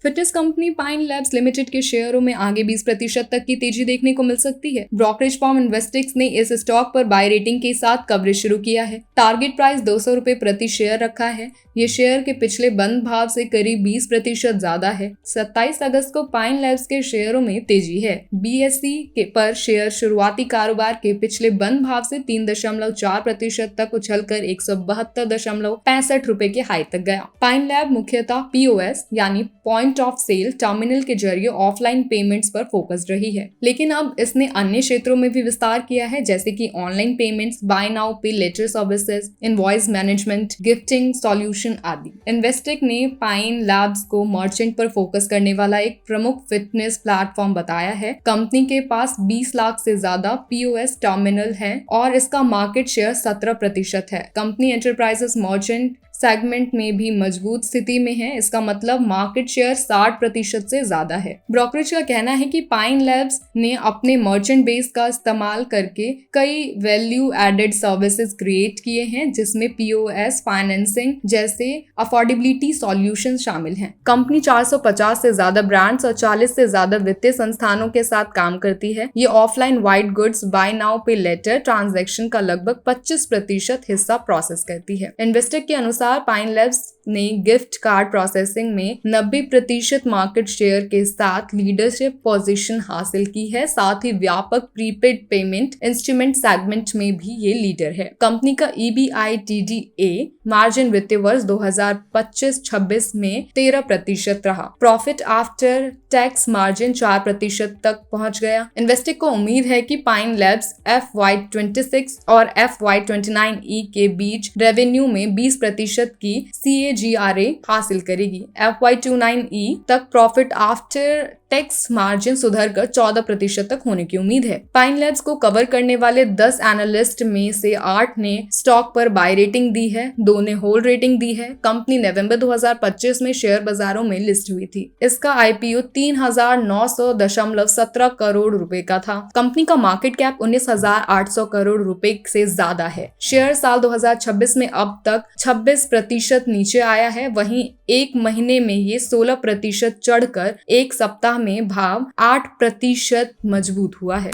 Fitness company pine labs limited के शेयरों में आगे 20% तक की तेजी देखने को मिल सकती है। ब्रोकरेज फर्म इन्वेस्टिक्स ने इस स्टॉक पर बाय रेटिंग के साथ कवरेज शुरू किया है। टारगेट प्राइस 200 रुपए प्रति शेयर रखा है। ये शेयर के पिछले बंद भाव से करीब 20% ज्यादा है। 27 अगस्त को पाइन लैब्स के शेयरों में तेजी है। BSE के पर शेयर शुरुआती कारोबार के पिछले बंद भाव से 3.4% तक उछलकर 172.65 रुपए के हाई तक गया। पाइन लैब मुख्यतः POS यानी पॉइंट ऑफ सेल टर्मिनल के जरिए ऑफलाइन पेमेंट्स पर फोकस रही है, लेकिन अब इसने अन्य क्षेत्रों में भी विस्तार किया है, जैसे कि online payments, buy now pay later services, invoice management, gifting solution आदि। इन्वेस्टिक ने पाइन लैब्स को मर्चेंट पर फोकस करने वाला एक प्रमुख फिटनेस प्लेटफॉर्म बताया है। कंपनी के पास 20 लाख से ज्यादा POS टर्मिनल है और इसका मार्केट शेयर 17% है। कंपनी एंटरप्राइजेस मर्चेंट सेगमेंट में भी मजबूत स्थिति में है। इसका मतलब मार्केट शेयर 60% से ज्यादा है। ब्रोकरेज का कहना है कि पाइन लैब्स ने अपने मर्चेंट बेस का इस्तेमाल करके कई वैल्यू एडेड सर्विसेज क्रिएट किए हैं, जिसमें POS, फाइनेंसिंग जैसे अफोर्डेबिलिटी सॉल्यूशन शामिल हैं। कंपनी 450 से ज्यादा ब्रांड्स और 40 से ज्यादा वित्तीय संस्थानों के साथ काम करती है। ये offline white goods, buy now pay later transaction का लगभग 25% हिस्सा प्रोसेस करती है। इन्वेस्टिक के अनुसार पाइन लैब्स ने गिफ्ट कार्ड प्रोसेसिंग में 90% मार्केट शेयर के साथ लीडरशिप पोजीशन हासिल की है। साथ ही व्यापक प्रीपेड पेमेंट इंस्ट्रूमेंट सेगमेंट में भी ये लीडर है। कंपनी का EBITDA मार्जिन वित्तीय वर्ष 2025-26 में 13% रहा। प्रॉफिट आफ्टर टैक्स मार्जिन 4% तक पहुंच गया। इन्वेस्टिक को उम्मीद है कि पाइन लैब्स FY26 और FY29 के बीच रेवेन्यू में 20% की CAGR हासिल करेगी। FY29 तक प्रॉफिट आफ्टर टैक्स मार्जिन सुधरकर 14% तक होने की उम्मीद है। पाइन लैब्स को कवर करने वाले 10 एनालिस्ट में से 8 ने स्टॉक पर बाय रेटिंग दी है, 2 ने होल्ड रेटिंग दी है। कंपनी नवंबर 2025 में शेयर बाजारों में लिस्ट हुई थी। इसका IPO 3,900.17 करोड़ रुपए का था। कंपनी का मार्केट कैप 19,800 करोड़ रुपए से ज्यादा है। शेयर साल 2026 में अब तक 26% नीचे आया है। वहीं एक महीने में ये 16% चढ़कर एक सप्ताह में भाव 8% मजबूत हुआ है।